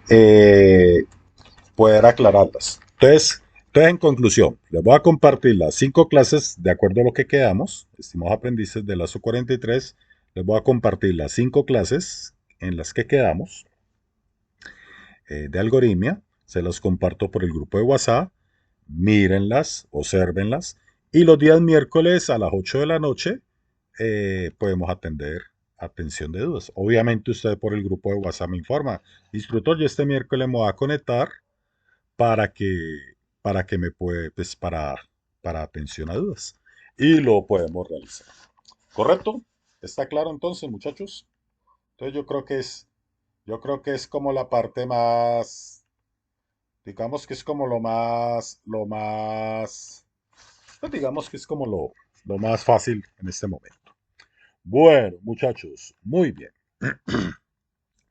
eh, poder aclararlas. Entonces, en conclusión, les voy a compartir las 5 clases de acuerdo a lo que quedamos, estimados aprendices de lazo 43. Les voy a compartir las 5 clases en las que quedamos de algoritmia. Se las comparto por el grupo de WhatsApp. Mírenlas, obsérvenlas. Y los días miércoles a las 8 de la noche podemos atender atención de dudas. Obviamente usted por el grupo de WhatsApp me informa. Instructor, yo este miércoles me voy a conectar para que, para que me puede, pues para atención a dudas. Y lo podemos realizar. ¿Correcto? ¿Está claro entonces, muchachos? Entonces yo creo que es como la parte más, digamos que es como pues digamos que es como lo más fácil en este momento. Bueno, muchachos, muy bien.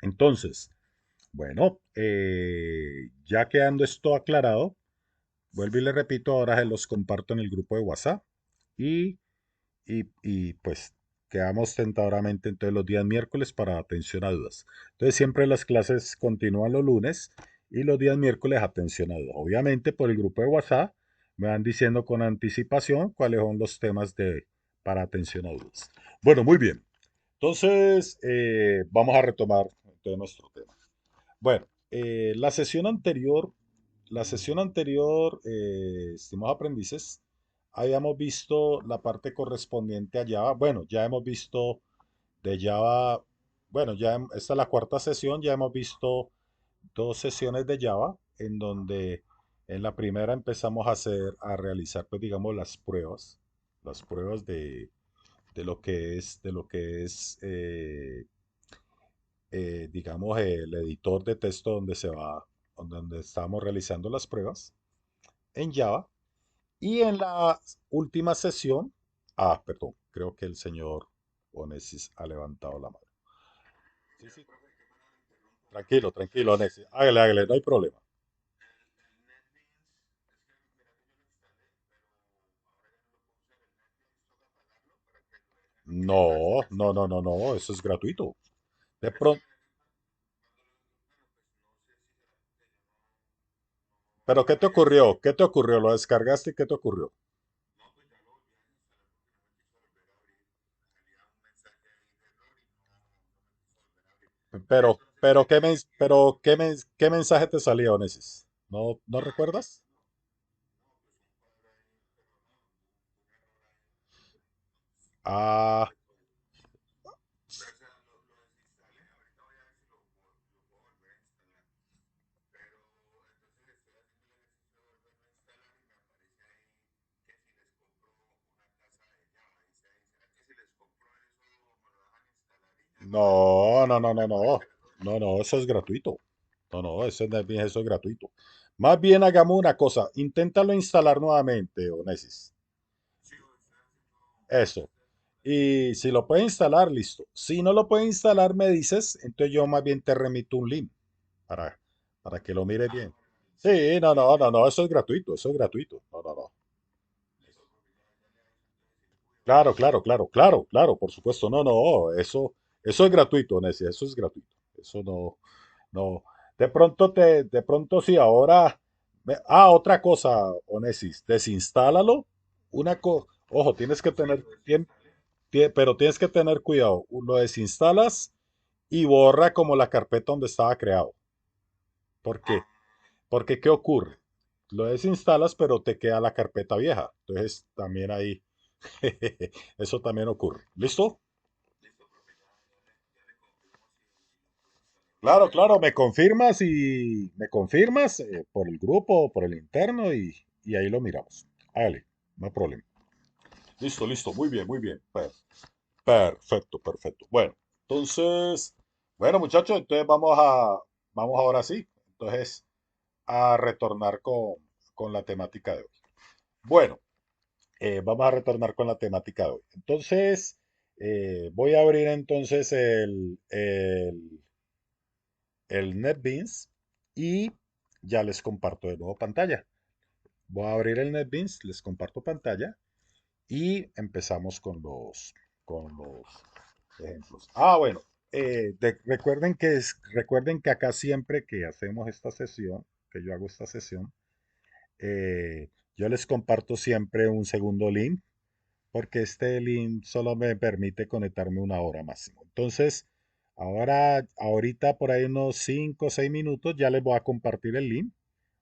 Entonces, bueno, ya quedando esto aclarado, vuelvo y le repito, ahora se los comparto en el grupo de WhatsApp y, pues quedamos tentadoramente entonces los días miércoles para atención a dudas. Entonces siempre las clases continúan los lunes y los días miércoles atención a dudas. Obviamente por el grupo de WhatsApp me van diciendo con anticipación cuáles son los temas para atención a dudas. Bueno, muy bien. Entonces vamos a retomar entonces nuestro tema. Bueno, la sesión anterior, estimados aprendices, habíamos visto la parte correspondiente a Java. Bueno, ya hemos visto de Java, bueno, esta es la cuarta sesión, ya hemos visto 2 sesiones de Java, en donde en la primera empezamos a realizar, pues digamos, las pruebas de lo que es, digamos, el editor de texto donde estábamos realizando las pruebas en Java. Y en la última sesión, perdón, creo que el señor Onesis ha levantado la mano. Sí, sí, tranquilo, tranquilo, Onesis. Hágale, hágale, no hay problema. No, no, no, no, no, eso es gratuito. De pronto, pero ¿qué te ocurrió? ¿Qué te ocurrió? ¿Lo descargaste y qué te ocurrió? ¿Qué mensaje te salió, Onesis? ¿No recuerdas? Ah, no, no, no, no, no. No, no, eso es gratuito. No, no, eso es gratuito. Más bien hagamos una cosa, inténtalo instalar nuevamente, Onesis. Eso. Y si lo puede instalar, listo. Si no lo puede instalar, me dices, entonces yo más bien te remito un link para, para que lo mires bien. Sí, no, no, no, no, eso es gratuito, eso es gratuito. No, no, no. Claro, claro, claro, claro, claro, por supuesto. No, no, eso es gratuito, Onesis, eso es gratuito. Eso no. No, de pronto sí, ahora. Otra cosa, Onesis, desinstálalo. Ojo, pero tienes que tener cuidado. Lo desinstalas y borra como la carpeta donde estaba creado. ¿Por qué? Porque ¿qué ocurre? Lo desinstalas, pero te queda la carpeta vieja. Entonces, también ahí, eso también ocurre. ¿Listo? Claro, claro, me confirmas por el grupo, por el interno y ahí lo miramos. Hágale, no hay problema. Listo, listo, muy bien, muy bien. Perfecto, perfecto. Bueno, entonces, bueno, muchachos, entonces vamos ahora sí, entonces a retornar con la temática de hoy. Bueno, vamos a retornar con la temática de hoy. Entonces, voy a abrir entonces el NetBeans y ya les comparto de nuevo pantalla. Voy a abrir el NetBeans, les comparto pantalla y empezamos con los ejemplos. Bueno. recuerden que acá siempre que hacemos esta sesión, que yo hago esta sesión, yo les comparto siempre un segundo link, porque este link solo me permite conectarme una hora máximo. Entonces, ahorita por ahí unos 5 o 6 minutos ya les voy a compartir el link.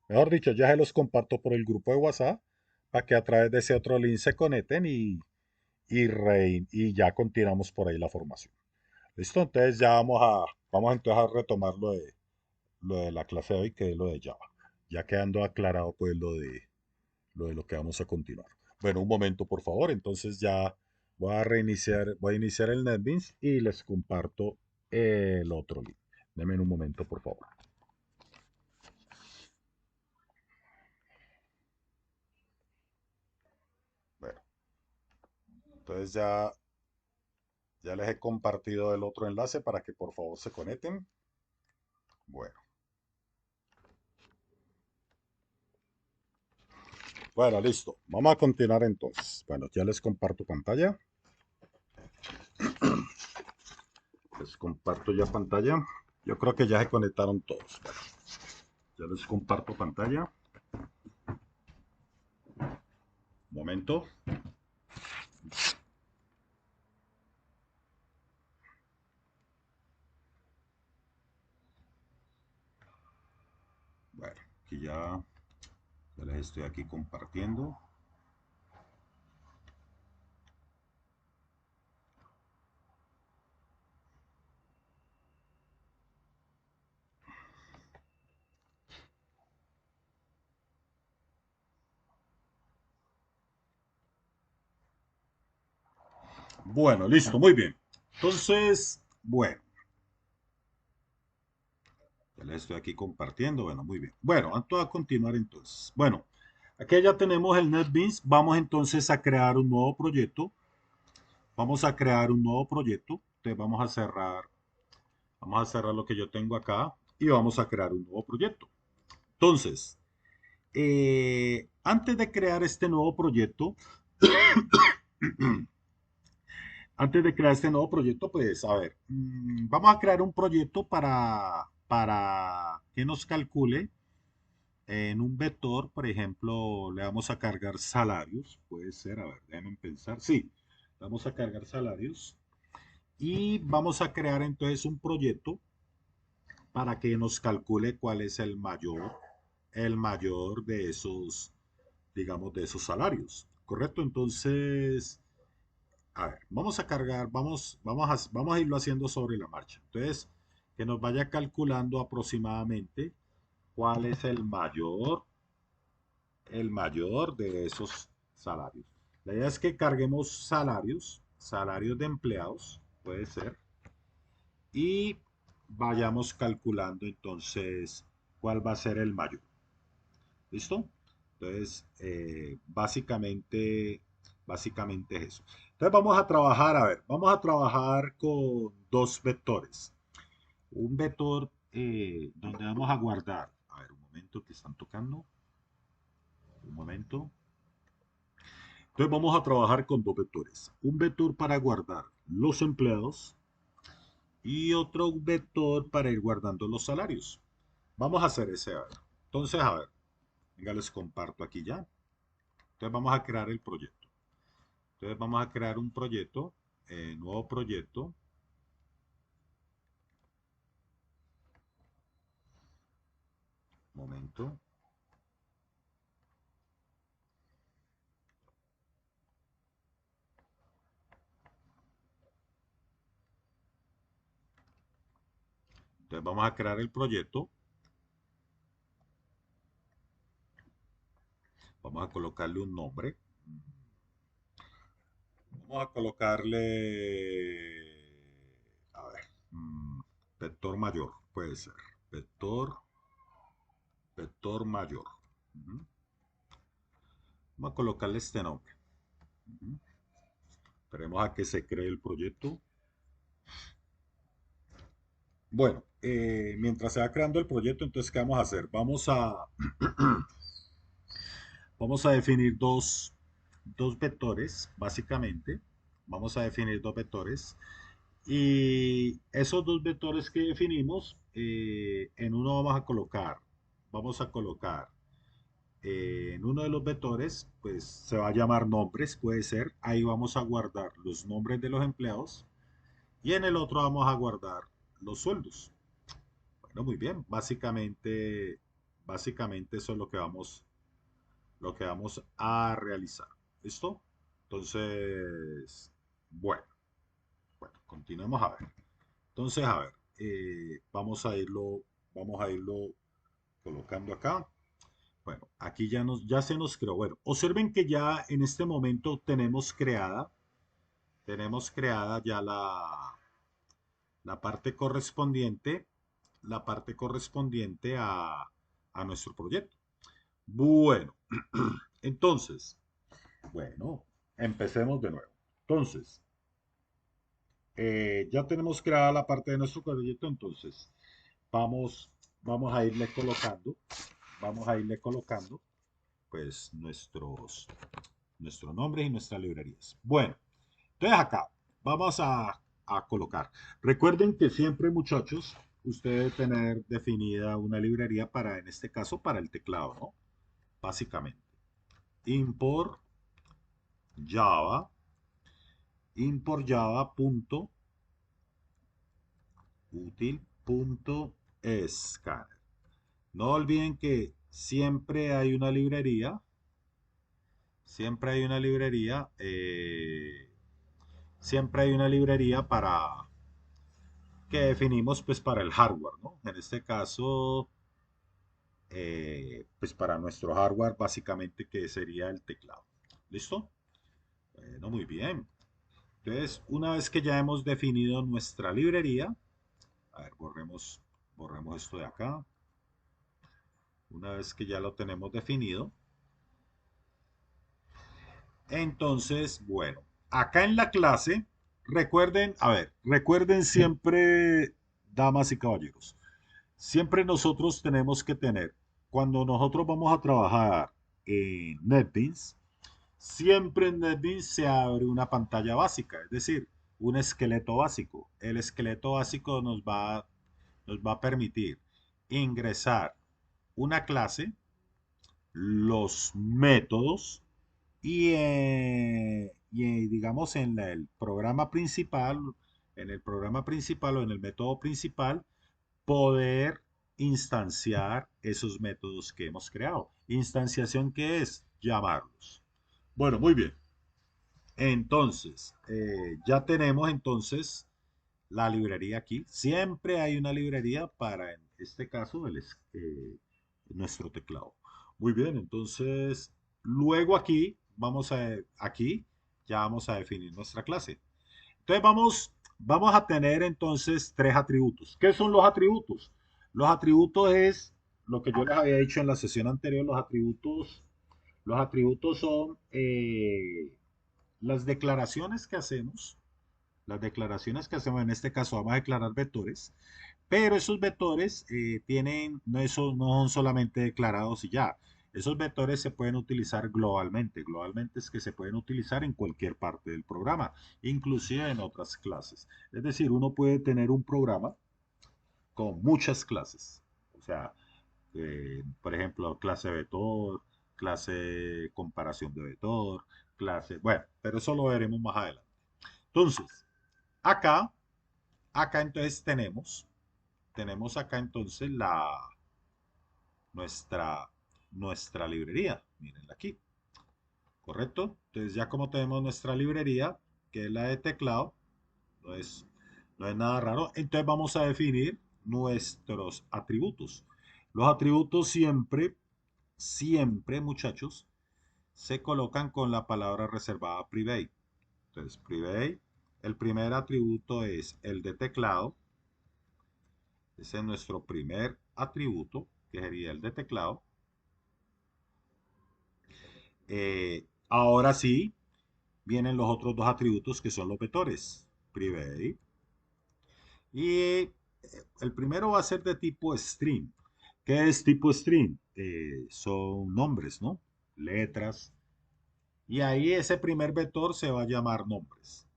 Mejor dicho, ya se los comparto por el grupo de WhatsApp para que a través de ese otro link se conecten y ya continuamos por ahí la formación. ¿Listo? Entonces ya vamos entonces a retomar lo de la clase de hoy, que es lo de Java. Ya quedando aclarado pues lo de lo que vamos a continuar. Bueno, un momento por favor. Entonces ya voy a iniciar el NetBeans y les comparto el otro link. Denme un momento por favor. Bueno, entonces ya les he compartido el otro enlace para que por favor se conecten. Bueno, bueno, listo. Vamos a continuar entonces. Bueno, ya les comparto pantalla. Les comparto ya pantalla. Yo creo que ya se conectaron todos. Bueno, ya les comparto pantalla. Un momento. Bueno, aquí ya les estoy aquí compartiendo. Bueno, listo, muy bien. Entonces, bueno, ya les estoy aquí compartiendo. Bueno, muy bien. Bueno, antes de continuar entonces. Bueno, aquí ya tenemos el NetBeans. Vamos entonces a crear un nuevo proyecto. Vamos a crear un nuevo proyecto. Entonces vamos a cerrar lo que yo tengo acá y vamos a crear un nuevo proyecto. Entonces, antes de crear este nuevo proyecto, antes de crear este nuevo proyecto, pues a ver, vamos a crear un proyecto para que nos calcule en un vector, por ejemplo, le vamos a cargar salarios, puede ser, a ver, déjenme pensar, sí, vamos a cargar salarios y vamos a crear entonces un proyecto para que nos calcule cuál es el mayor de esos, digamos, de esos salarios, ¿correcto? Entonces, a ver, vamos a cargar, vamos a irlo haciendo sobre la marcha. Entonces, que nos vaya calculando aproximadamente cuál es el mayor de esos salarios. La idea es que carguemos salarios de empleados, puede ser, y vayamos calculando entonces cuál va a ser el mayor. ¿Listo? Entonces, básicamente es eso. Entonces vamos a trabajar, a ver, vamos a trabajar con dos vectores. Un vector donde vamos a guardar, a ver, un momento que están tocando, un momento. Entonces vamos a trabajar con dos vectores. Un vector para guardar los empleados y otro vector para ir guardando los salarios. Vamos a hacer ese, a ver. Entonces, a ver, venga, les comparto aquí ya. Entonces vamos a crear el proyecto. Entonces vamos a crear un proyecto, nuevo proyecto. Momento. Entonces vamos a crear el proyecto. Vamos a colocarle un nombre. Vamos a colocarle, a ver, vector mayor, puede ser. Vector, vector mayor. Ujú. Vamos a colocarle este nombre. Ujú. Esperemos a que se cree el proyecto. Bueno, mientras se va creando el proyecto, entonces, ¿qué vamos a hacer? Vamos a definir dos vectores, básicamente. Vamos a definir dos vectores. Y esos dos vectores que definimos, en uno vamos a colocar en uno de los vectores, pues se va a llamar nombres, puede ser. Ahí vamos a guardar los nombres de los empleados y en el otro vamos a guardar los sueldos. Bueno, muy bien. Básicamente eso es lo que vamos a realizar. ¿Listo? Entonces, bueno, continuemos a ver. Entonces, a ver, vamos a irlo colocando acá. Bueno, aquí ya se nos creó. Bueno, observen que ya en este momento tenemos creada ya la parte correspondiente a nuestro proyecto. Bueno, entonces, bueno, empecemos de nuevo. Entonces, ya tenemos creada la parte de nuestro proyecto, entonces vamos, vamos a irle colocando, vamos a irle colocando, pues, nuestros nombres y nuestras librerías. Bueno, entonces acá vamos a colocar. Recuerden que siempre, muchachos, usted debe tener definida una librería para, en este caso, para el teclado, ¿no? Básicamente. Import Java, import Java punto util.scanner. No olviden que siempre hay una librería, siempre hay una librería que definimos pues para el hardware, ¿no? En este caso, pues para nuestro hardware básicamente que sería el teclado. ¿Listo? Bueno, muy bien. Entonces, una vez que ya hemos definido nuestra librería, a ver, borremos esto de acá. Una vez que ya lo tenemos definido, entonces, bueno, acá en la clase, recuerden siempre, damas y caballeros, siempre nosotros tenemos que tener, cuando nosotros vamos a trabajar en NetBeans, siempre en NetBeans se abre una pantalla básica, es decir, un esqueleto básico. El esqueleto básico nos va a permitir ingresar una clase, los métodos digamos en el programa principal o en el método principal, poder instanciar esos métodos que hemos creado. Instanciación, ¿qué es? Llamarlos. Bueno, muy bien. Entonces, ya tenemos entonces la librería aquí. Siempre hay una librería para, en este caso, nuestro teclado. Muy bien, entonces, luego aquí ya vamos a definir nuestra clase. Entonces, vamos a tener entonces tres atributos. ¿Qué son los atributos? Los atributos es lo que yo les había dicho en la sesión anterior. Los atributos son las declaraciones que hacemos. Las declaraciones que hacemos, en este caso vamos a declarar vectores, pero esos vectores no son solamente declarados y ya. Esos vectores se pueden utilizar globalmente. Globalmente es que se pueden utilizar en cualquier parte del programa, inclusive en otras clases. Es decir, uno puede tener un programa con muchas clases. O sea, por ejemplo, clase vector, clase comparación de vector, bueno, pero eso lo veremos más adelante. Entonces, acá, acá entonces tenemos acá entonces nuestra, nuestra librería. Mírenla aquí, ¿correcto? Entonces ya como tenemos nuestra librería, que es la de teclado, no es, no es nada raro. Entonces vamos a definir nuestros atributos. Los atributos siempre, muchachos, se colocan con la palabra reservada private. Entonces, private, el primer atributo es el de teclado. Ese es nuestro primer atributo, que sería el de teclado. Ahora sí, vienen los otros dos atributos que son los vectores. Private. Y el primero va a ser de tipo string. ¿Qué es tipo string? Son nombres, ¿no? Letras. Y ahí ese primer vector se va a llamar nombres.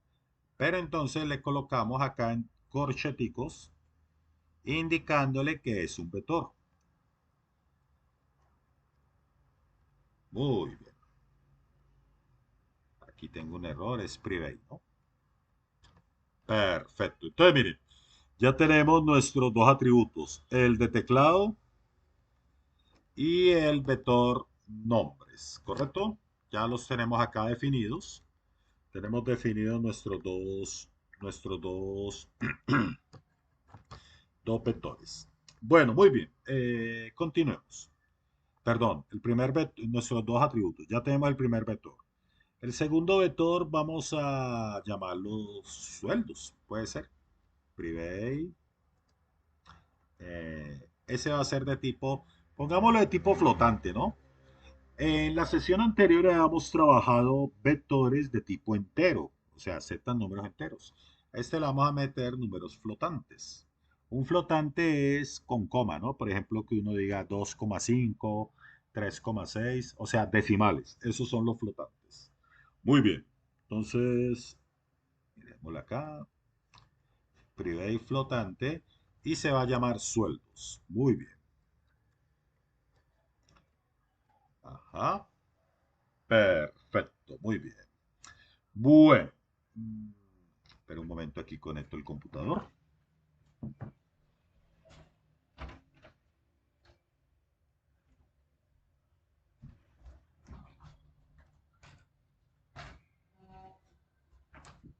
Pero entonces le colocamos acá en corcheticos, indicándole que es un vector. Muy bien. Aquí tengo un error, es private, ¿no? Perfecto. Entonces, miren, ya tenemos nuestros dos atributos, el de teclado y el vector nombres, ¿correcto? Ya los tenemos acá definidos. Tenemos definidos nuestros dos vectores. Bueno, muy bien. Continuemos. Perdón, el primer vector, nuestros dos atributos. Ya tenemos el primer vector. El segundo vector vamos a llamarlos sueldos, puede ser. Private. Ese va a ser de tipo, pongámoslo de tipo flotante, ¿no? En la sesión anterior habíamos trabajado vectores de tipo entero, o sea, aceptan números enteros. A este le vamos a meter números flotantes. Un flotante es con coma, ¿no? Por ejemplo, que uno diga 2,5, 3,6, o sea, decimales. Esos son los flotantes. Muy bien. Entonces, miremoslo acá, private flotante, y se va a llamar sueldos. Muy bien. Ajá. Perfecto, muy bien. Bueno. Espera un momento, aquí conecto el computador.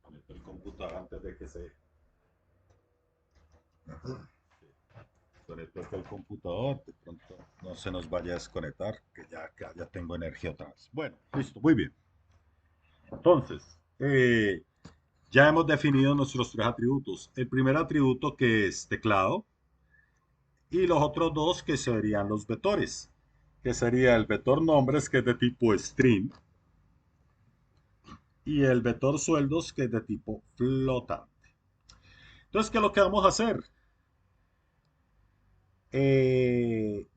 Conecto el computador antes de que se conecto el computador. De pronto no se nos vaya a desconectar, que ya tengo energía otra vez. Bueno, listo, muy bien. Entonces, ya hemos definido nuestros tres atributos. El primer atributo que es teclado y los otros dos que serían los vectores, que sería el vector nombres que es de tipo string y el vector sueldos que es de tipo flotante. Entonces, ¿qué es lo que vamos a hacer?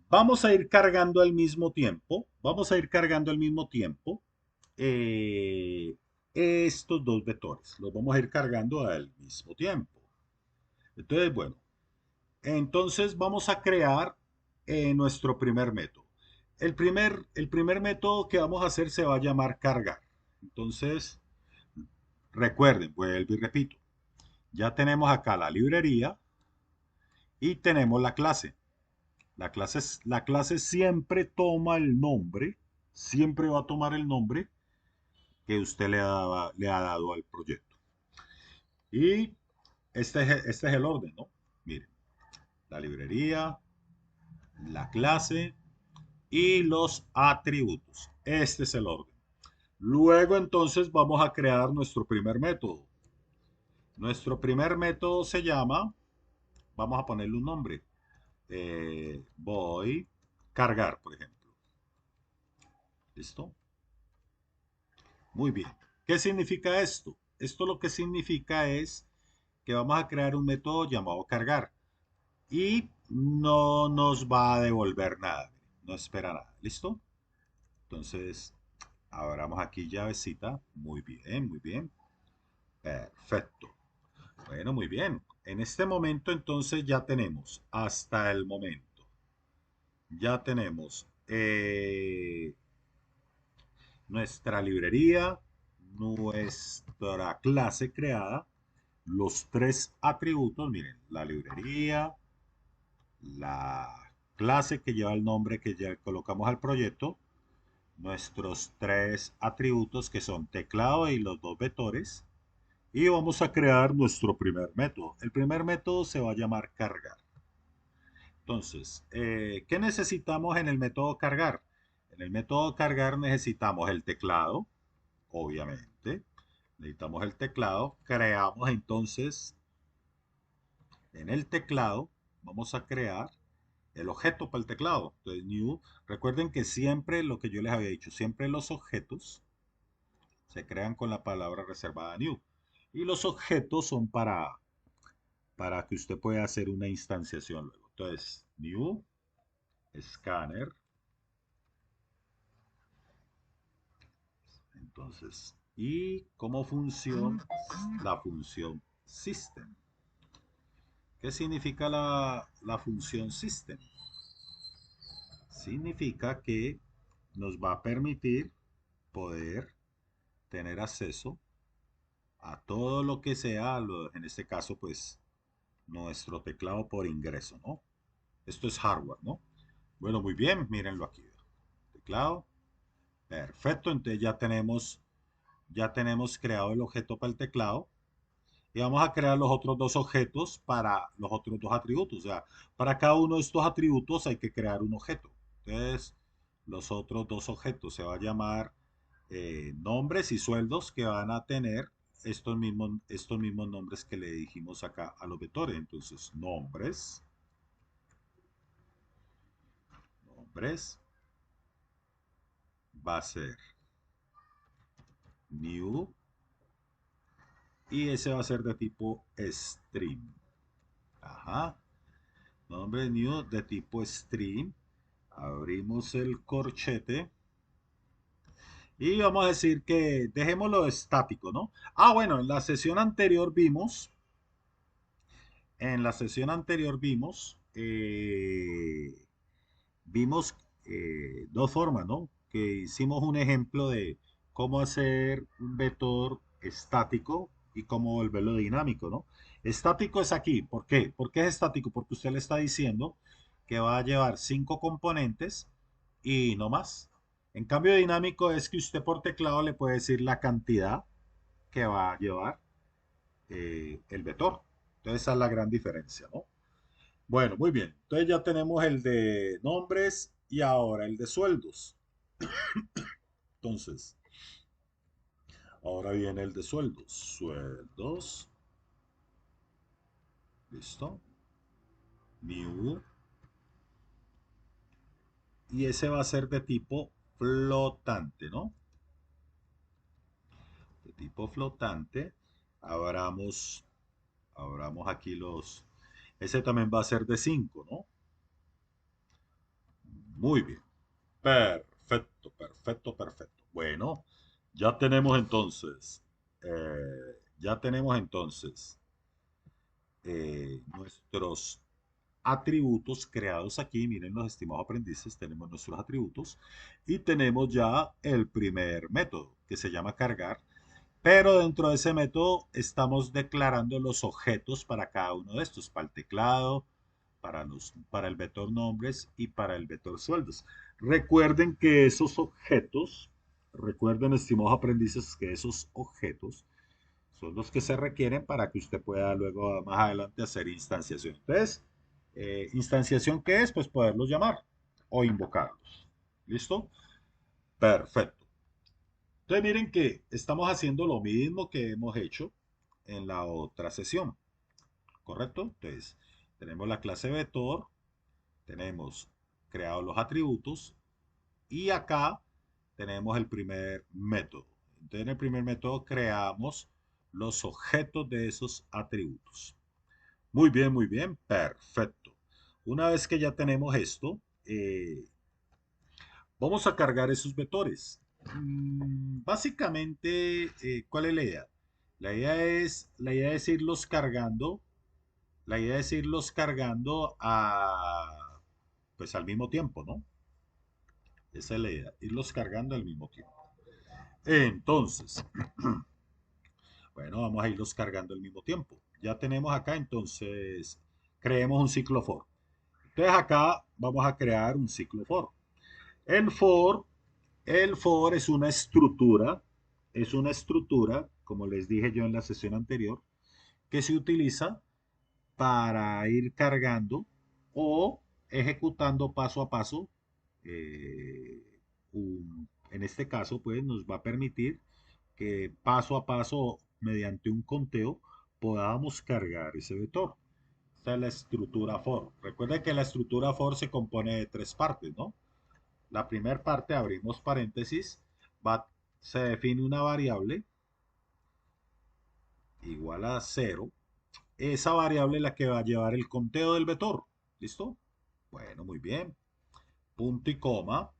Vamos a ir cargando al mismo tiempo, eh, estos dos vectores, los vamos a ir cargando al mismo tiempo. Entonces, bueno, entonces vamos a crear nuestro primer método. El primer método que vamos a hacer se va a llamar cargar. Entonces, recuerden, vuelvo y repito, ya tenemos acá la librería y tenemos la clase. La clase siempre toma el nombre, siempre va a tomar el nombre que usted le ha dado al proyecto. Y este es el orden, ¿no? Miren, la librería, la clase y los atributos. Este es el orden. Luego entonces vamos a crear nuestro primer método. Nuestro primer método se llama, vamos a ponerle un nombre, voy cargar, por ejemplo. ¿Listo? Muy bien. ¿Qué significa esto? Esto lo que significa es que vamos a crear un método llamado cargar y no nos va a devolver nada. No espera nada. ¿Listo? Entonces, abramos aquí llavecita. Muy bien, muy bien. Perfecto. Bueno, muy bien. En este momento entonces ya tenemos, hasta el momento, ya tenemos nuestra librería, nuestra clase creada, los tres atributos, miren, la librería, la clase que lleva el nombre que ya colocamos al proyecto, nuestros tres atributos que son teclado y los dos vectores, y vamos a crear nuestro primer método. El primer método se va a llamar cargar. Entonces, ¿qué necesitamos en el método cargar? En el método cargar necesitamos el teclado, obviamente. Necesitamos el teclado. Creamos entonces en el teclado, vamos a crear el objeto para el teclado. Entonces, new. Recuerden que siempre lo que yo les había dicho, siempre los objetos se crean con la palabra reservada new. Y los objetos son para que usted pueda hacer una instanciación luego. Entonces, new, scanner. Entonces, y como función la función system. ¿Qué significa la función system? Significa que nos va a permitir poder tener acceso a todo lo que sea, en este caso, pues, nuestro teclado por ingreso, ¿no? Esto es hardware, ¿no? Bueno, muy bien, mírenlo aquí. Teclado, perfecto, entonces ya tenemos creado el objeto para el teclado y vamos a crear los otros dos objetos para los otros dos atributos. O sea, para cada uno de estos atributos hay que crear un objeto. Entonces, los otros dos objetos se va a llamar nombres y sueldos que van a tener estos mismos nombres que le dijimos acá a los vectores. Entonces, nombres va a ser new y ese va a ser de tipo string. Ajá. Nombre new de tipo string. Abrimos el corchete y vamos a decir que dejémoslo estático, ¿no? Ah, bueno, en la sesión anterior vimos dos formas, ¿no? Que hicimos un ejemplo de cómo hacer un vector estático y cómo volverlo dinámico, ¿no? Estático es aquí. ¿Por qué? ¿Por qué es estático? Porque usted le está diciendo que va a llevar 5 componentes y no más. En cambio, dinámico es que usted por teclado le puede decir la cantidad que va a llevar el vector. Entonces, esa es la gran diferencia, ¿no? Bueno, muy bien. Entonces ya tenemos el de nombres y ahora el de sueldos. Entonces, ahora viene el de sueldos. Sueldos. Listo. New. Y ese va a ser de tipo flotante, ¿no? De tipo flotante. Abramos, abramos aquí los... Ese también va a ser de 5, ¿no? Muy bien. Perfecto, perfecto, perfecto. Bueno, ya tenemos entonces nuestros atributos creados aquí. Miren los estimados aprendices, tenemos nuestros atributos y tenemos ya el primer método que se llama cargar. Pero dentro de ese método estamos declarando los objetos para cada uno de estos, para el teclado, para el vector nombres y para el vector sueldos. Recuerden que esos objetos, recuerden, estimados aprendices, que esos objetos son los que se requieren para que usted pueda luego más adelante hacer instanciación. Entonces, instanciación, ¿qué es? Pues poderlos llamar o invocarlos. ¿Listo? Perfecto. Entonces miren que estamos haciendo lo mismo que hemos hecho en la otra sesión, ¿correcto? Entonces, tenemos la clase vector, tenemos creados los atributos y acá tenemos el primer método. Entonces, en el primer método creamos los objetos de esos atributos. Muy bien, perfecto. Una vez que ya tenemos esto, vamos a cargar esos vectores. Básicamente, ¿cuál es la idea? La idea es irlos cargando, la idea es irlos cargando pues al mismo tiempo, ¿no? Esa es la idea, irlos cargando al mismo tiempo. Entonces, bueno, vamos a irlos cargando al mismo tiempo. Ya tenemos acá, entonces, creemos un ciclo for. Entonces acá vamos a crear un ciclo for. El for, el for es una estructura, como les dije yo en la sesión anterior, que se utiliza para ir cargando o ejecutando paso a paso. eh, en este caso, pues nos va a permitir que paso a paso, mediante un conteo, podamos cargar ese vector. Esta es la estructura for. Recuerden que la estructura for se compone de tres partes, ¿no? La primera parte, abrimos paréntesis, se define una variable igual a 0. Esa variable es la que va a llevar el conteo del vector. ¿Listo? Bueno, muy bien. Punto y coma.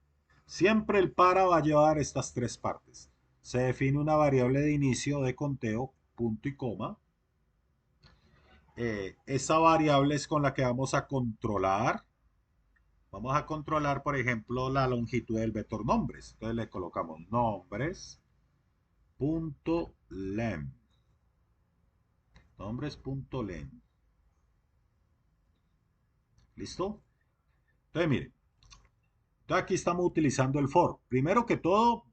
Siempre el para va a llevar estas tres partes. se define una variable de inicio de conteo, punto y coma. Esa variable es con la que vamos a controlar. Vamos a controlar, por ejemplo, la longitud del vector nombres. Entonces le colocamos nombres.length. Nombres.length. ¿Listo? Entonces, miren. Entonces aquí estamos utilizando el for. Primero que todo,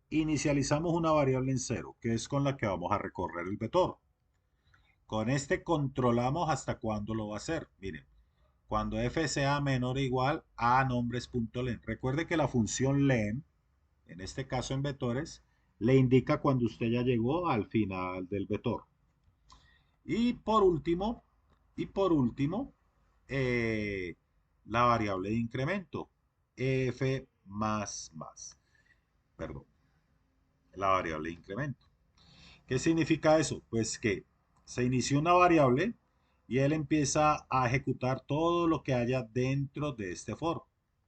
inicializamos una variable en cero, que es con la que vamos a recorrer el vector. Con este controlamos hasta cuándo lo va a hacer. Miren, cuando f sea menor o igual a nombres.len. Recuerde que la función len, en este caso en vectores, le indica cuando usted ya llegó al final del vector. Y por último, y por último, eh, la variable de incremento, f más, perdón, la variable de incremento. ¿Qué significa eso? Pues que se inició una variable y él empieza a ejecutar todo lo que haya dentro de este for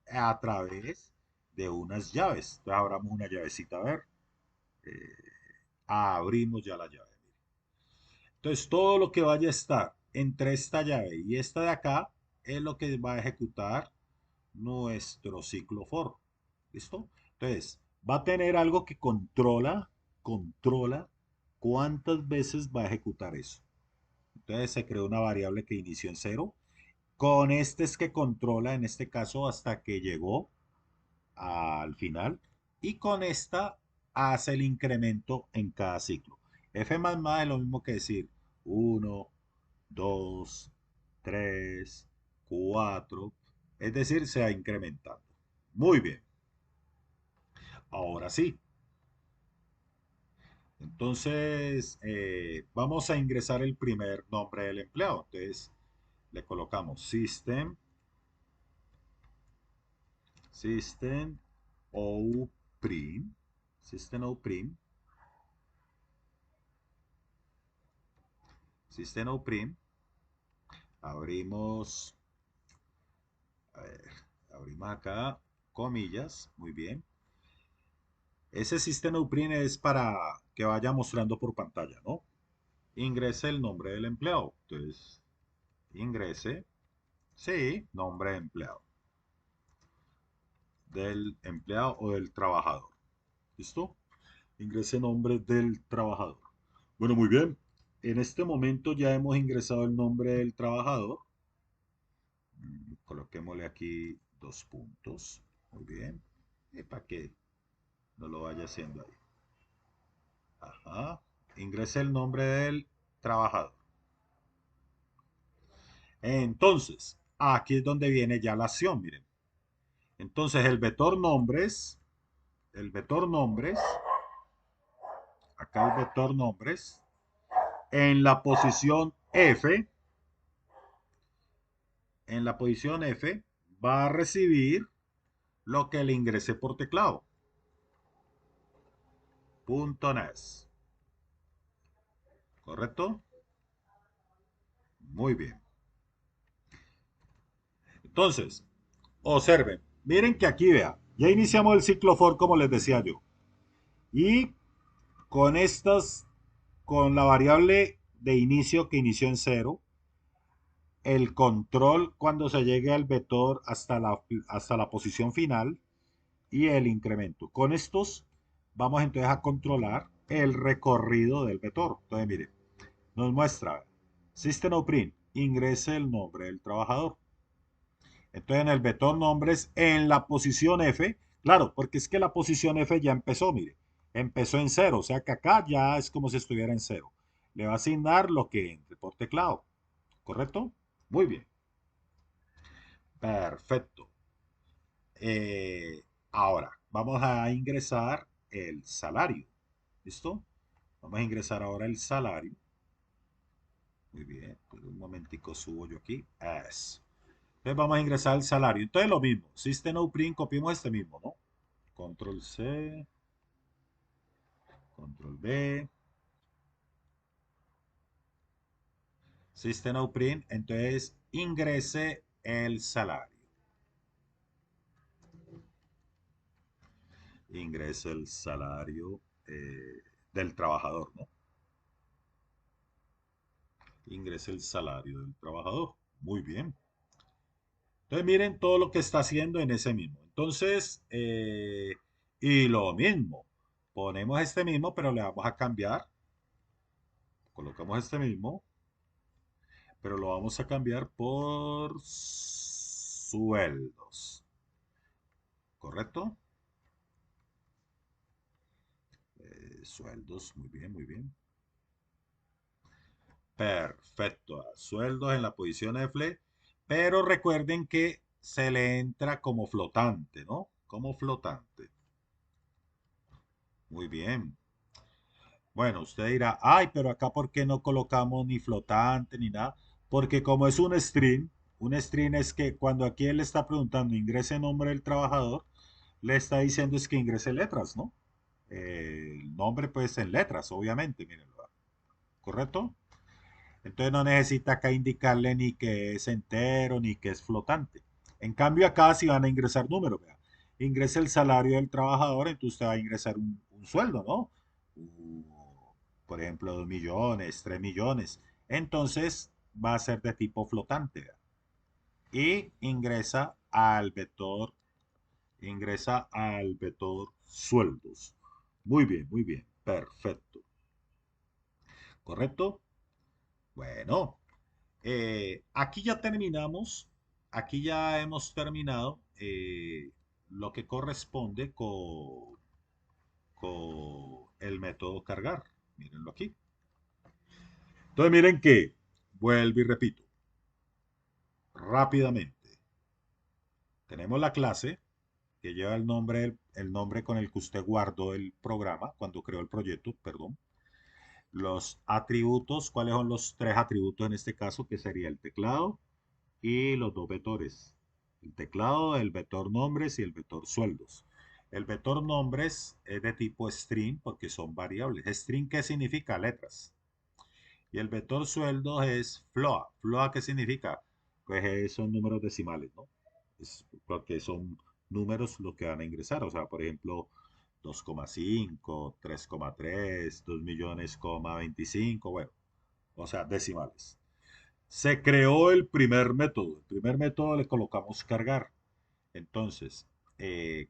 a través de unas llaves. Entonces abramos una llavecita, a ver. Eh, abrimos ya la llave. Entonces todo lo que vaya a estar entre esta llave y esta de acá es lo que va a ejecutar nuestro ciclo for. ¿Listo? Entonces va a tener algo que controla cuántas veces va a ejecutar eso. Entonces se creó una variable que inició en cero. Con este es que controla, en este caso, hasta que llegó al final. Y con esta hace el incremento en cada ciclo. F más más es lo mismo que decir uno, 2, 3, 4. Es decir, se va incrementando. Muy bien. Ahora sí. Entonces, vamos a ingresar el primer nombre del empleado. Entonces, le colocamos system o prim, system o prim, system o prim. Abrimos, a ver, abrimos acá comillas, muy bien. Ese system o prim es para que vaya mostrando por pantalla, ¿no? Ingrese el nombre del empleado. Entonces, ingrese, sí, nombre de empleado. Del empleado o del trabajador. ¿Listo? Ingrese nombre del trabajador. Bueno, muy bien. En este momento ya hemos ingresado el nombre del trabajador. Coloquémosle aquí 2 puntos. Muy bien. Y para que no lo vaya haciendo ahí. Ajá. Ingrese el nombre del trabajador. Entonces, aquí es donde viene ya la acción, miren. Entonces, el vector nombres, acá el vector nombres, en la posición F, en la posición F, va a recibir lo que le ingresé por teclado. .nes. ¿Correcto? Muy bien. Entonces, observen. Miren que aquí vea. Ya iniciamos el ciclo for como les decía yo. Y con estas, con la variable de inicio que inició en cero, el control cuando se llegue al vector hasta la posición final y el incremento. Con estos vamos entonces a controlar el recorrido del vector. Entonces, mire, nos muestra System of Print, ingrese el nombre del trabajador. Entonces, en el vector nombres, en la posición F, claro, porque es que la posición F ya empezó, mire, empezó en cero, o sea que acá ya es como si estuviera en cero. Le va a asignar lo que entre por teclado, ¿correcto? Muy bien, perfecto. Ahora, vamos a ingresar el salario. ¿Listo? Vamos a ingresar ahora el salario. Muy bien, pues un momentico subo yo aquí. Eso. Entonces vamos a ingresar el salario. Entonces lo mismo. System out print, copiamos este mismo, ¿no? Control C, Control V. System out print. Entonces ingrese el salario. ingrese el salario del trabajador, ¿no? Ingrese el salario del trabajador. Muy bien. Entonces miren todo lo que está haciendo en ese mismo. Entonces, y lo mismo, ponemos este mismo, pero le vamos a cambiar. Colocamos este mismo, pero lo vamos a cambiar por sueldos. ¿Correcto? Sueldos, muy bien, muy bien. Perfecto. Sueldos en la posición F, pero recuerden que se le entra como flotante, ¿no? Como flotante. Muy bien. Bueno, usted dirá, ay, pero acá ¿por qué no colocamos ni flotante ni nada? Porque como es un string es que cuando aquí él le está preguntando ingrese nombre del trabajador, le está diciendo es que ingrese letras, ¿no? El nombre pues en letras, obviamente, mírenlo, ¿correcto? Entonces no necesita acá indicarle ni que es entero ni que es flotante. En cambio acá si van a ingresar números, vea. Ingresa el salario del trabajador, entonces usted va a ingresar un sueldo, ¿no? Uh, por ejemplo, 2 millones, 3 millones. Entonces va a ser de tipo flotante, vea. Y ingresa al vector sueldos. Muy bien, perfecto. ¿Correcto? Bueno, aquí ya terminamos, aquí ya hemos terminado lo que corresponde con el método cargar. Mírenlo aquí. Entonces miren que, vuelvo y repito, rápidamente. Tenemos la clase que lleva el nombre con el que usted guardó el programa cuando creó el proyecto, perdón. Los atributos, ¿cuáles son los tres atributos en este caso? Que sería el teclado, y los dos vectores. El teclado, el vector nombres y el vector sueldos. El vector nombres es de tipo string porque son variables. String, ¿qué significa? Letras. Y el vector sueldos es float. ¿Float qué significa? Pues son números decimales, ¿no? Es porque son números los que van a ingresar. O sea, por ejemplo, 2,5, 3,3, 2 millones, 25, bueno, o sea, decimales. Se creó el primer método. El primer método le colocamos cargar. Entonces,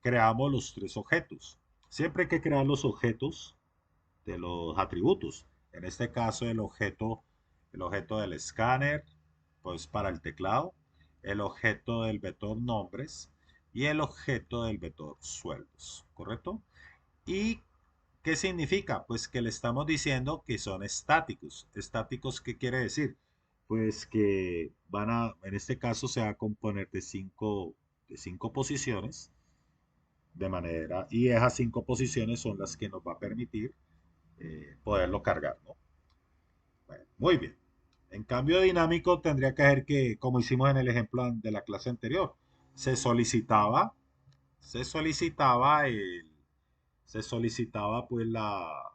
creamos los tres objetos. Siempre hay que crear los objetos de los atributos. En este caso, el objeto del escáner, pues para el teclado, el objeto del vector nombres y el objeto del vector sueldos. ¿Correcto? ¿Y qué significa? Pues que le estamos diciendo que son estáticos. ¿Estáticos qué quiere decir? Pues que en este caso se va a componer de cinco posiciones, de manera, y esas cinco posiciones son las que nos va a permitir poderlo cargar, ¿no? Bueno, muy bien. En cambio dinámico tendría que ser que, como hicimos en el ejemplo de la clase anterior, se solicitaba, se solicitaba el, se solicitaba pues la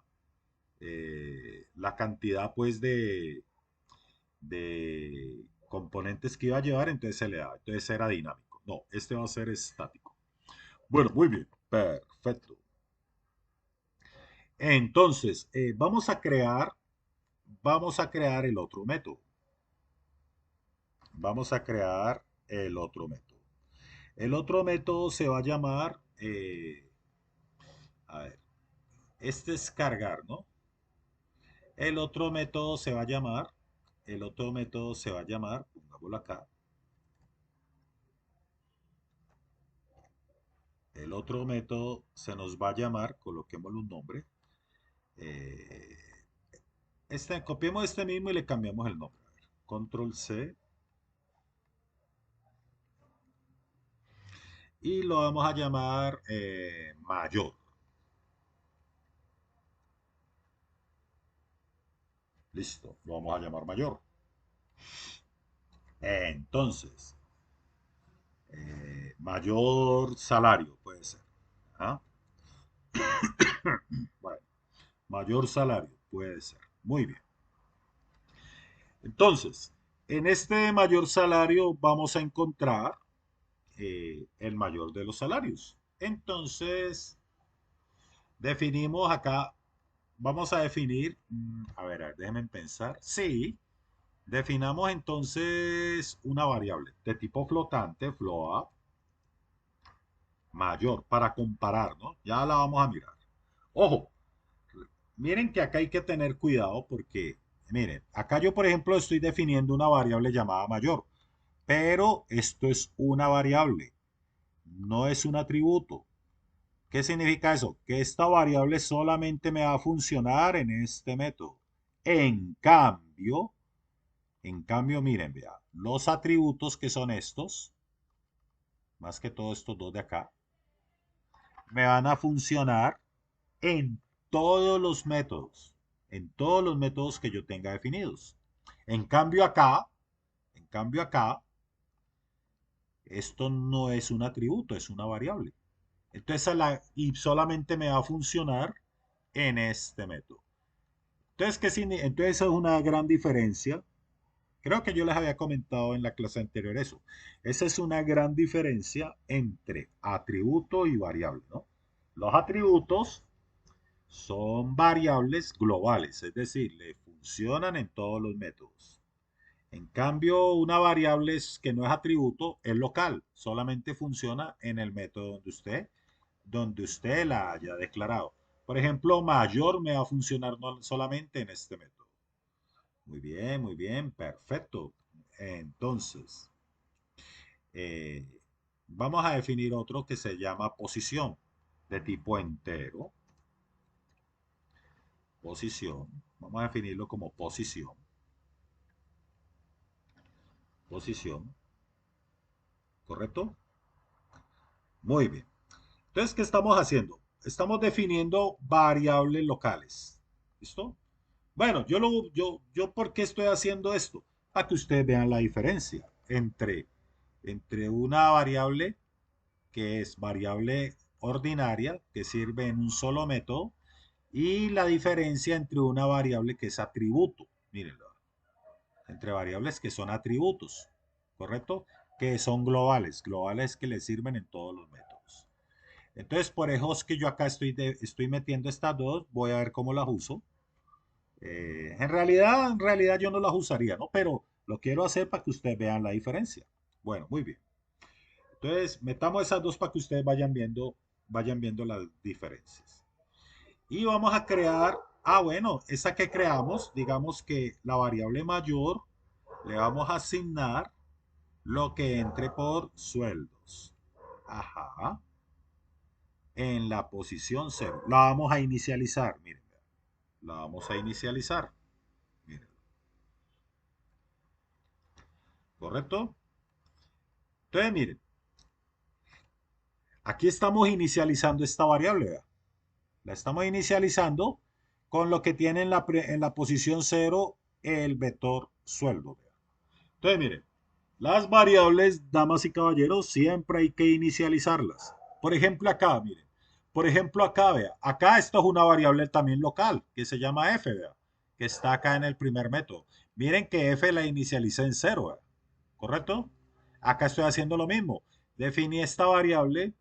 cantidad pues de componentes que iba a llevar, entonces se le da. Entonces era dinámico. No, este va a ser estático. Bueno, muy bien, perfecto. Entonces, vamos a crear el otro método. Vamos a crear el otro método. El otro método se va a llamar, a ver, este es cargar, ¿no? El otro método se va a llamar, el otro método se va a llamar, pongámoslo acá, el otro método se nos va a llamar, coloquémosle un nombre. eh, copiemos este mismo y le cambiamos el nombre. A ver, control C. Y lo vamos a llamar mayor. Listo, lo vamos a llamar mayor. Entonces, mayor salario puede ser. ¿Ah? Bueno, mayor salario puede ser. Muy bien. Entonces, en este mayor salario vamos a encontrar el mayor de los salarios. Entonces, Definimos acá, vamos a definir, a ver, déjenme pensar. Sí, definamos entonces una variable de tipo flotante, float, mayor, para comparar, ¿no? Ya la vamos a mirar. Ojo, miren que acá hay que tener cuidado porque, miren, acá yo por ejemplo estoy definiendo una variable llamada mayor, pero esto es una variable, no es un atributo. ¿Qué significa eso? Que esta variable solamente me va a funcionar en este método. En cambio, miren, vea, los atributos que son estos, más que todo estos dos de acá, me van a funcionar en todos los métodos, en todos los métodos que yo tenga definidos. En cambio acá, en cambio acá, esto no es un atributo, es una variable. Entonces, y solamente me va a funcionar en este método. Entonces, entonces, eso es una gran diferencia. Creo que yo les había comentado en la clase anterior eso. Esa es una gran diferencia entre atributo y variable, ¿no? Los atributos son variables globales, es decir, le funcionan en todos los métodos. En cambio, una variable que no es atributo es local, solamente funciona en el método donde usted la haya declarado. Por ejemplo, mayor me va a funcionar solamente en este método. Muy bien, perfecto. Entonces, eh, vamos a definir otro que se llama posición de tipo entero. Posición. Vamos a definirlo como posición. Posición. ¿Correcto? Muy bien. Entonces, ¿qué estamos haciendo? Estamos definiendo variables locales. ¿Listo? Bueno, yo ¿por qué estoy haciendo esto? Para que ustedes vean la diferencia entre una variable que es variable ordinaria, que sirve en un solo método, y la diferencia entre una variable que es atributo. Mírenlo, entre variables que son atributos, ¿correcto? Que son globales, globales que le sirven en todos los métodos. Entonces, por eso es que yo acá estoy metiendo estas dos, voy a ver cómo las uso. En realidad yo no las usaría, ¿no? Pero lo quiero hacer para que ustedes vean la diferencia. Bueno, muy bien. Entonces, metamos esas dos para que ustedes vayan viendo las diferencias. Y vamos a crear, bueno, esa que creamos, digamos que la variable mayor le vamos a asignar lo que entre por sueldos. Ajá. En la posición cero. La vamos a inicializar, miren. La vamos a inicializar. Miren. ¿Correcto? Entonces, miren. Aquí estamos inicializando esta variable. ¿Verdad? La estamos inicializando con lo que tiene en la posición cero el vector sueldo. ¿Verdad? Entonces, miren. Las variables, damas y caballeros, siempre hay que inicializarlas. Por ejemplo, acá, miren. Por ejemplo, acá, vea. Acá esto es una variable también local, que se llama f, vea. Que está acá en el primer método. Miren que f la inicialicé en cero, vea. ¿Correcto? Acá estoy haciendo lo mismo. Definí esta variable,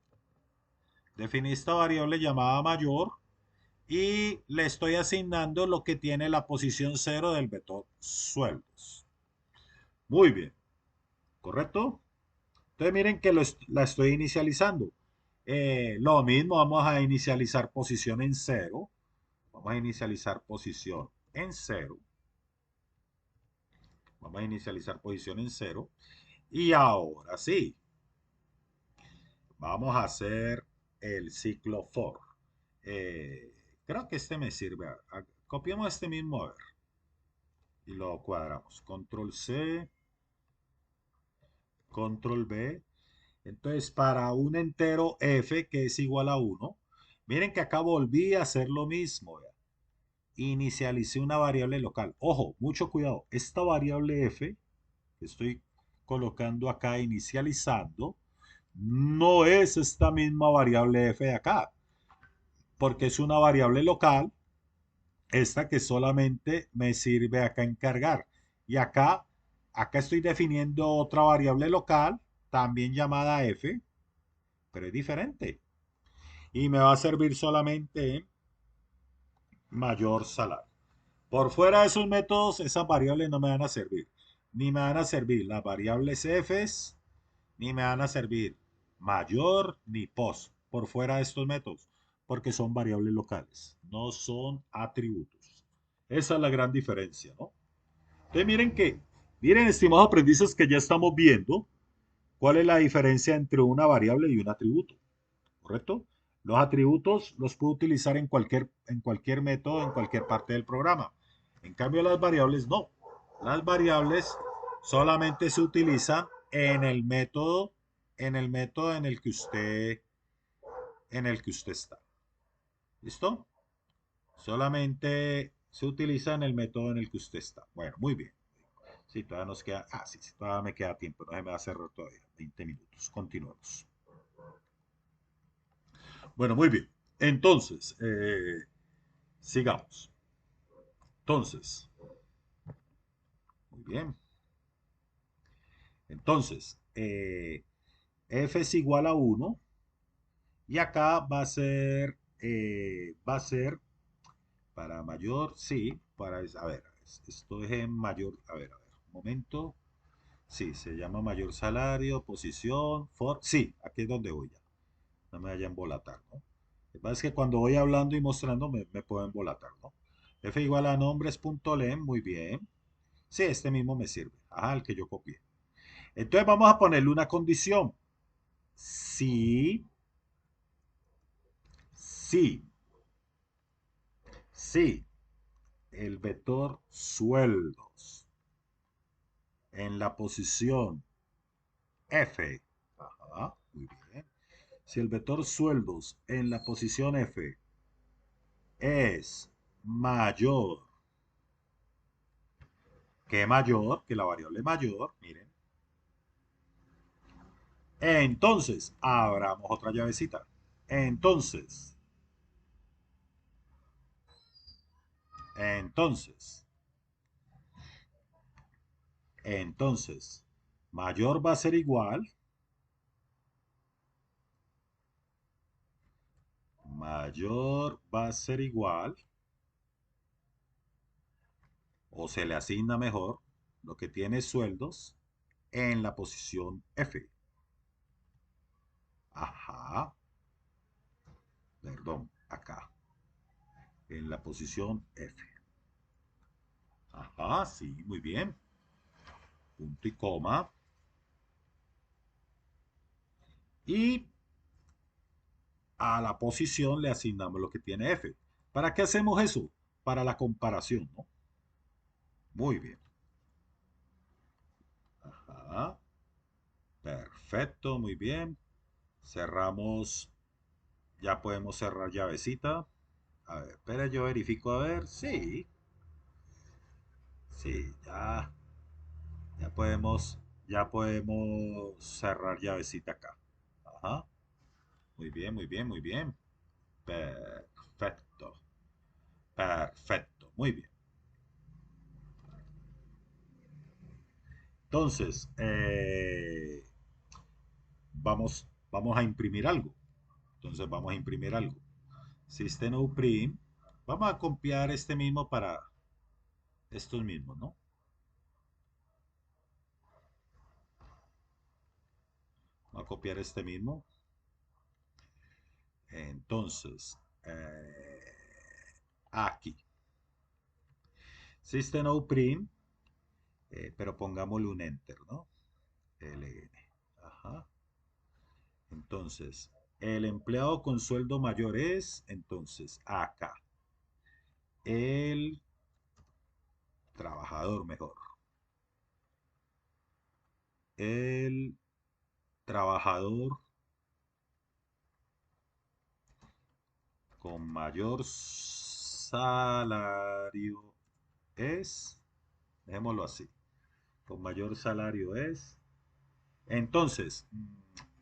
definí esta variable llamada mayor y le estoy asignando lo que tiene la posición cero del vector sueldos. Muy bien, ¿correcto? Entonces miren que la estoy inicializando. Lo mismo, vamos a inicializar posición en cero. Vamos a inicializar posición en cero. Vamos a inicializar posición en cero. Y ahora sí, vamos a hacer el ciclo for. Eh, Creo que este me sirve. Copiamos este mismo a ver, y lo cuadramos. Control C, Control B. Entonces, para un entero f que es igual a 1, miren que acá volví a hacer lo mismo. Vea. Inicialicé una variable local. Ojo, mucho cuidado. Esta variable f que estoy colocando acá, inicializando, no es esta misma variable f de acá, porque es una variable local, esta que solamente me sirve acá en cargar. Y acá estoy definiendo otra variable local, también llamada f, pero es diferente. y me va a servir solamente mayor salario. Por fuera de esos métodos, esas variables no me van a servir. Ni me van a servir las variables f's, ni me van a servir mayor ni post por fuera de estos métodos, porque son variables locales, no son atributos. Esa es la gran diferencia, ¿no? Entonces miren, estimados aprendices, que ya estamos viendo cuál es la diferencia entre una variable y un atributo, ¿correcto? Los atributos los puedo utilizar en cualquier método, en cualquier parte del programa. En cambio, las variables no. Las variables solamente se utilizan en el método en el que usted está. ¿Listo? Solamente se utiliza en el método en el que usted está. Bueno, muy bien. Sí, todavía nos queda. Ah, sí, sí, todavía me queda tiempo. No se me va a cerrar todavía. 20 minutos. Continuemos. Bueno, muy bien. Entonces, sigamos. Entonces, muy bien. Entonces, f es igual a 1 y acá va a ser para mayor, sí, a ver, esto es en mayor, a ver, un momento. Sí, se llama mayor salario, posición, sí, aquí es donde voy ya. No me vaya a embolatar, ¿no? Lo que pasa es que cuando voy hablando y mostrando me puedo embolatar, ¿no? F igual a nombres.len, muy bien. Sí, este mismo me sirve. Ajá, el que yo copié. Entonces vamos a ponerle una condición. Si, si, si el vector sueldos en la posición F, ajá, muy bien. Si el vector sueldos en la posición F es mayor que la variable mayor, miren, entonces abramos otra llavecita. Entonces, entonces, entonces, mayor va a ser igual, mayor va a ser igual, o se le asigna mejor, lo que tiene sueldos en la posición F. Ajá, perdón, acá, en la posición F. Ajá, sí, muy bien. Punto y coma. Y a la posición le asignamos lo que tiene F. ¿Para qué hacemos eso? Para la comparación, ¿no? Muy bien. Ajá. Perfecto, muy bien. Cerramos. Ya podemos cerrar llavecita. A ver, espera, yo verifico a ver. Sí, sí, ya podemos cerrar llavecita acá. Ajá. Muy bien, muy bien, muy bien. Perfecto. Perfecto. Muy bien. Entonces, vamos a imprimir algo. Entonces, vamos a imprimir algo. System out print. Vamos a copiar este mismo para estos mismos, ¿no? Vamos a copiar este mismo. Entonces, aquí. System out print, pero pongámosle un enter, ¿no? LN. Ajá. Entonces, el empleado con sueldo mayor es, entonces, acá. El trabajador mejor. El trabajador con mayor salario es, dejémoslo así, con mayor salario es. Entonces,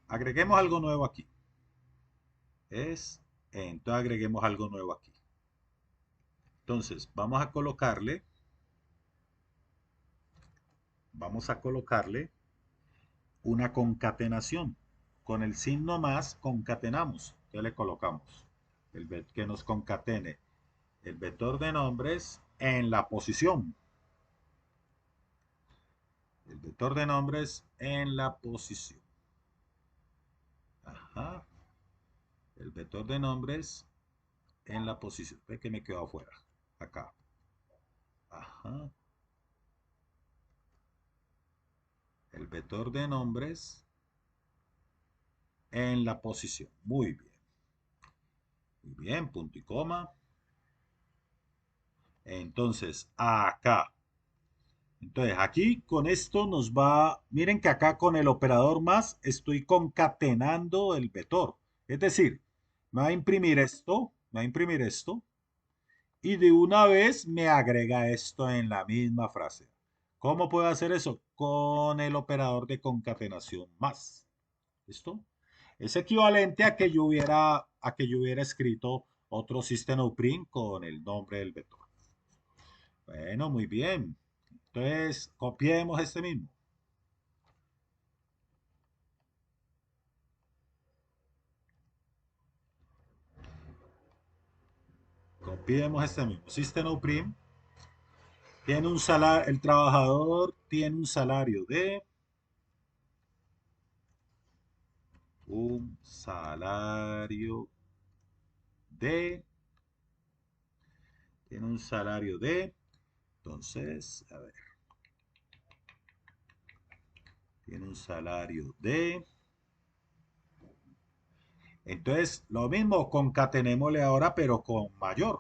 agreguemos algo nuevo aquí. Entonces agreguemos algo nuevo aquí. Entonces, vamos a colocarle una concatenación. Con el signo más concatenamos. Entonces le colocamos que nos concatene el vector de nombres en la posición. El vector de nombres en la posición. Ajá. El vector de nombres en la posición. Ve que me quedó afuera. Acá. Ajá. El vector de nombres en la posición. Muy bien. Muy bien, punto y coma. Entonces, acá. Entonces, aquí con esto nos va, miren que acá con el operador más estoy concatenando el vector. Es decir, me va a imprimir esto, me va a imprimir esto, y de una vez me agrega esto en la misma frase. ¿Cómo puedo hacer eso? Con el operador de concatenación más. ¿Listo? Es equivalente a que yo hubiera escrito otro system out print con el nombre del vector. Bueno, muy bien. Entonces, copiemos este mismo. Copiemos este mismo. System out print tiene un salario, el trabajador tiene un salario de, tiene un salario de, entonces, a ver, tiene un salario de, entonces, lo mismo, concatenémosle ahora, pero con mayor,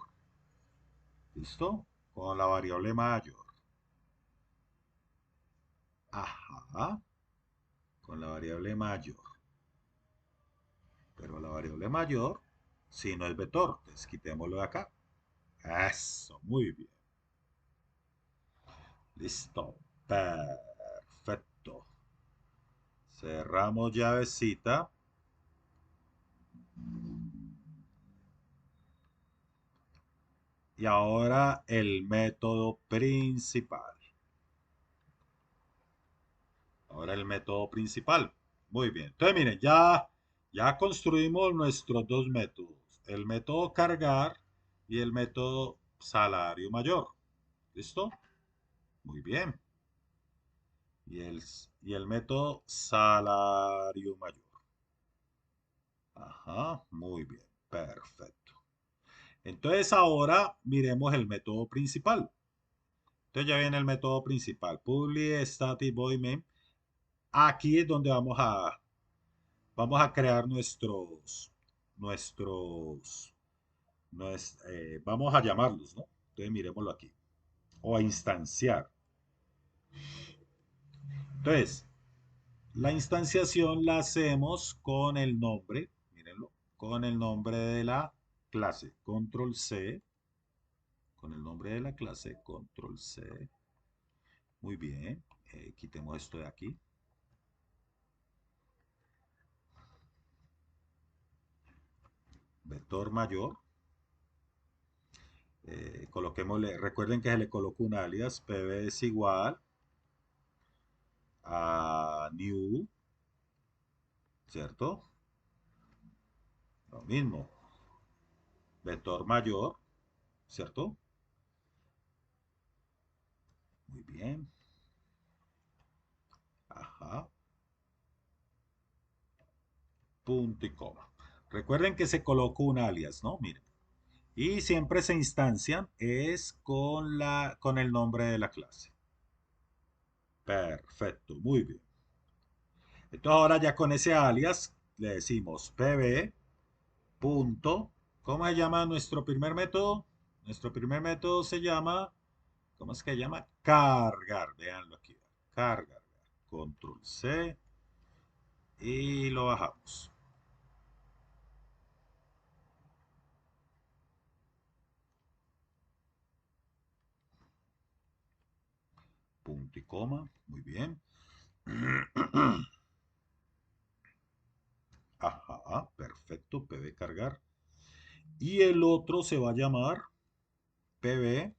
¿listo? Con la variable mayor. Ajá, con la variable mayor. Pero la variable mayor, si no es vector, entonces quitémoslo de acá. Eso, muy bien. Listo. Perfecto. Cerramos llavecita. Y ahora el método principal. Ahora el método principal. Muy bien. Entonces, miren, ya construimos nuestros dos métodos. El método cargar y el método salario mayor. ¿Listo? Muy bien. Y el método salario mayor. Ajá, muy bien. Perfecto. Entonces ahora miremos el método principal. Entonces ya viene el método principal. Public static void main. Aquí es donde vamos a crear nuestros, vamos a llamarlos, ¿no? Entonces miremoslo aquí. O a instanciar. Entonces, la instanciación la hacemos con el nombre, mírenlo, con el nombre de la clase. Control C, con el nombre de la clase, Control C. Muy bien, quitemos esto de aquí. Vector mayor. Coloquémosle, recuerden que se le colocó un alias, pb es igual a new, ¿cierto? Lo mismo, vector mayor, ¿cierto? Muy bien. Ajá. Punto y coma. Recuerden que se colocó un alias, ¿no? Miren. Y siempre se instancian es con el nombre de la clase. Perfecto, muy bien. Entonces ahora ya con ese alias le decimos pb punto, ¿cómo se llama nuestro primer método? Nuestro primer método se llama, ¿cómo es que se llama? Cargar, veanlo aquí, cargar, control C y lo bajamos. Punto y coma, muy bien. Ajá, perfecto, pb cargar. Y el otro se va a llamar pb.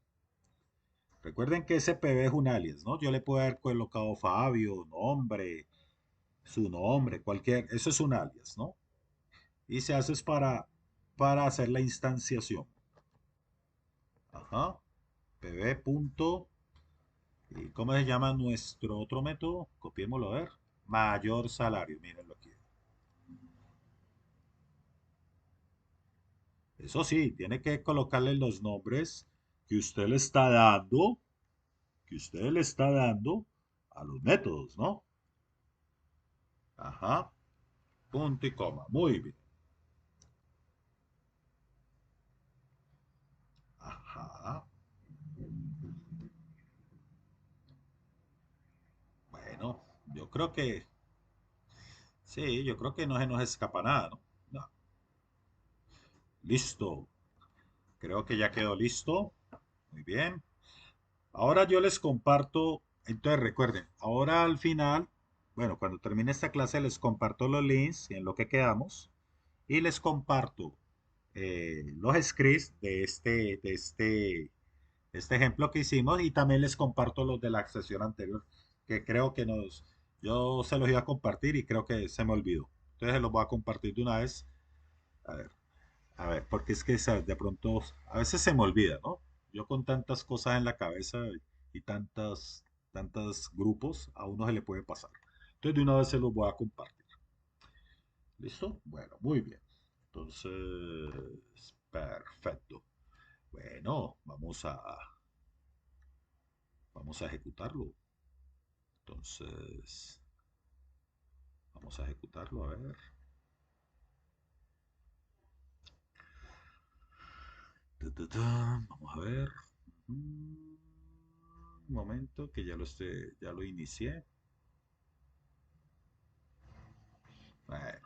Recuerden que ese pb es un alias, ¿no? Yo le puedo haber colocado Fabio, nombre, su nombre, cualquier, eso es un alias, ¿no? y se hace es para hacer la instanciación. Ajá. pb punto, ¿y cómo se llama nuestro otro método? Copiémoslo a ver. Mayor salario, mírenlo aquí. Eso sí, tiene que colocarle los nombres que usted le está dando, que usted le está dando a los métodos, ¿no? Ajá. Punto y coma. Muy bien. Ajá. Bueno, yo creo que sí, yo creo que no se nos escapa nada, ¿no? No. Listo. Creo que ya quedó listo. Muy bien. Ahora yo les comparto, entonces recuerden, ahora al final, bueno, cuando termine esta clase les comparto los links en lo que quedamos y les comparto los scripts de este ejemplo que hicimos y también les comparto los de la sesión anterior, que creo que yo se los iba a compartir y creo que se me olvidó. Entonces se los voy a compartir de una vez. A ver, a ver, porque es que ¿sabes? De pronto a veces se me olvida, ¿no? Yo con tantas cosas en la cabeza y tantos grupos, a uno se le puede pasar. Entonces de una vez se los voy a compartir. ¿Listo? Bueno, muy bien. Entonces, perfecto. Bueno, vamos a ejecutarlo. Entonces, vamos a ejecutarlo, a ver. Vamos a ver. Un momento, que ya lo inicié. Bueno,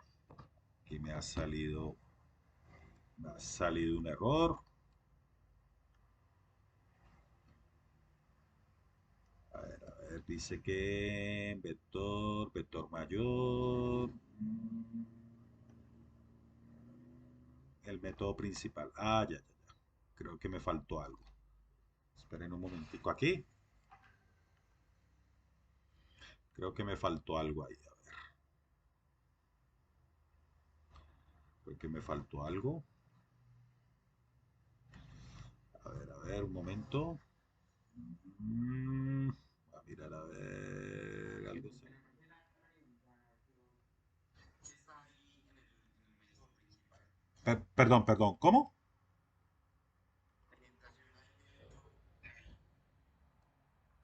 aquí me ha salido un error. A ver, dice que vector mayor, el método principal. Ah, ya, ya, ya. Creo que me faltó algo. Esperen un momentico aquí. Creo que me faltó algo ahí. A ver, creo que me faltó algo. A ver, un momento. Mm, a mirar, a ver. Algo así. Perdón, perdón. ¿Cómo?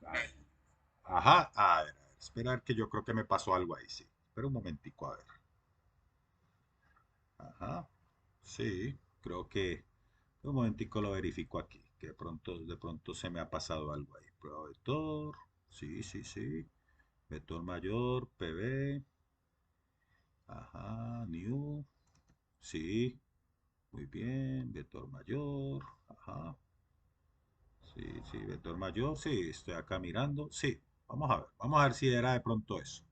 A ver. Ajá. A ver. Esperar que yo creo que me pasó algo ahí, sí. Espera un momentico, a ver. Ajá. Sí, creo que un momentico lo verifico aquí, que de pronto se me ha pasado algo ahí. Prueba vector, sí, sí, sí. Vector mayor, PB, ajá, new, sí, muy bien. Vector mayor, ajá, sí, sí, vector mayor, sí, estoy acá mirando, sí. Vamos a ver si era de pronto eso.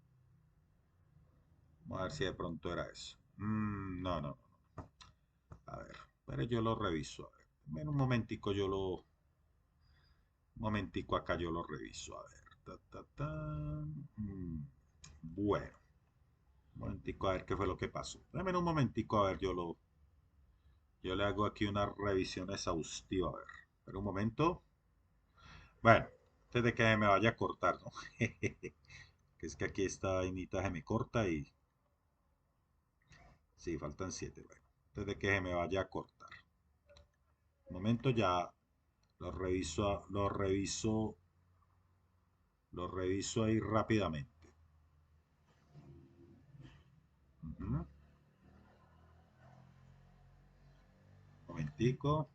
Vamos a ver si de pronto era eso. No, no, no. A ver, pero yo lo reviso. A ver, en un momentico un momentico acá yo lo reviso. A ver. Ta, ta, ta. Bueno, un momentico a ver qué fue lo que pasó. Dame un momentico a ver, yo le hago aquí una revisión exhaustiva. A ver, pero un momento. Bueno, antes de que me vaya a cortar, ¿no? Que es que aquí esta vainita se me corta y... Sí, faltan 7. Bueno, antes de que se me vaya a cortar. Un momento ya lo reviso ahí rápidamente. Ujú. Momentico,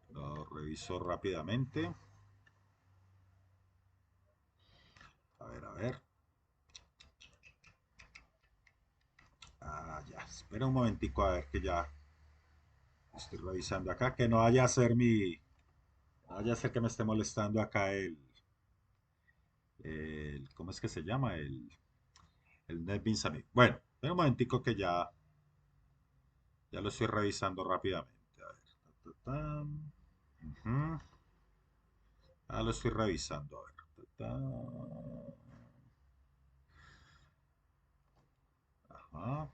lo reviso rápidamente. A ver, a ver. Ah, ya. Espera un momentico a ver que ya estoy revisando acá. Que no vaya a ser no vaya a ser que me esté molestando acá ¿cómo es que se llama? El NetBeans a mí. Bueno, espera un momentico que ya lo estoy revisando rápidamente. A ver. Ta, ta, tan. Ujú. Ah, lo estoy revisando. A ver. Ta, ta. Ajá.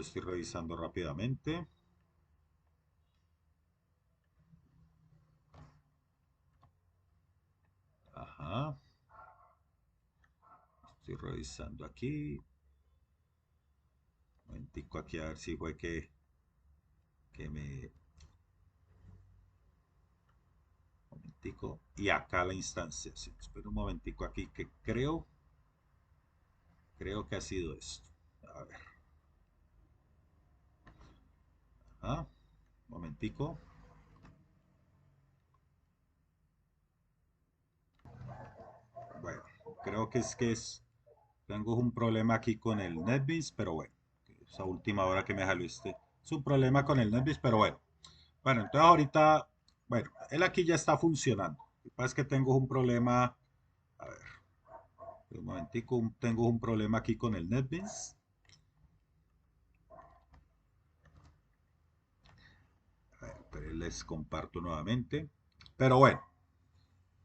estoy revisando rápidamente. Ajá. Estoy revisando aquí. Un momentico aquí a ver si fue que me... Un momentico. Y acá la instancia. Sí, espera un momentico aquí que creo que ha sido esto. A ver. Ajá. Un momentico. Bueno, creo tengo un problema aquí con el NetBeans, pero bueno, esa última hora que me salió es un problema con el NetBeans, pero bueno. Bueno, entonces ahorita, bueno, él aquí ya está funcionando. Lo que pasa es que tengo un problema, a ver, un momentico, tengo un problema aquí con el NetBeans. A ver, pero les comparto nuevamente. Pero bueno,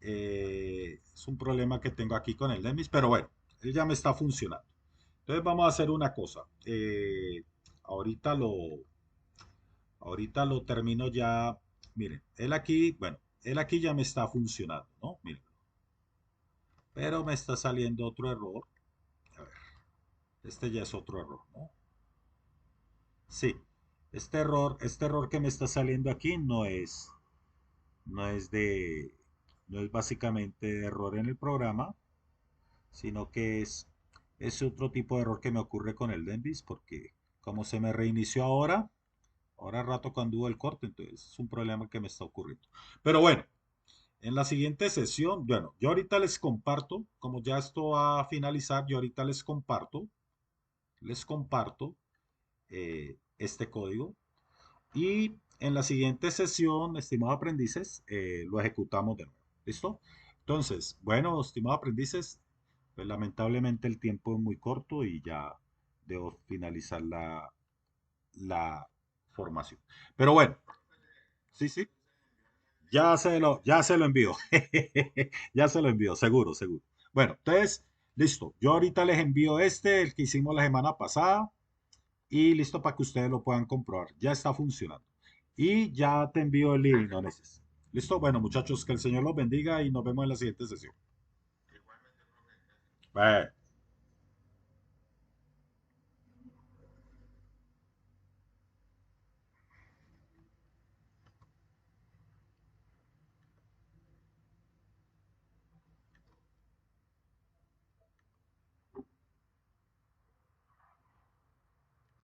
es un problema que tengo aquí con el NetBeans, pero bueno, él ya me está funcionando. Entonces vamos a hacer una cosa. Ahorita lo, ahorita lo termino ya. Miren, él aquí, bueno, él aquí ya me está funcionando, ¿no? Miren, pero me está saliendo otro error. A ver, este ya es otro error, ¿no? Sí, este error que me está saliendo aquí no es de, no es básicamente de error en el programa, sino que es otro tipo de error que me ocurre con el Denvis, porque como se me reinició ahora rato cuando hubo el corte, entonces es un problema que me está ocurriendo. Pero bueno, en la siguiente sesión, bueno, yo ahorita les comparto, como ya esto va a finalizar, yo ahorita les comparto este código y en la siguiente sesión, estimados aprendices, lo ejecutamos de nuevo. ¿Listo? Entonces, bueno, estimados aprendices, pues lamentablemente el tiempo es muy corto y ya debo finalizar la formación. Pero bueno, sí, sí, ya se lo envío. Ya se lo envío, seguro, seguro. Bueno, entonces, listo. Yo ahorita les envío el que hicimos la semana pasada, y listo para que ustedes lo puedan comprobar. Ya está funcionando. Y ya te envío el link, no necesitas. Listo, bueno, muchachos, que el Señor los bendiga y nos vemos en la siguiente sesión. Bye.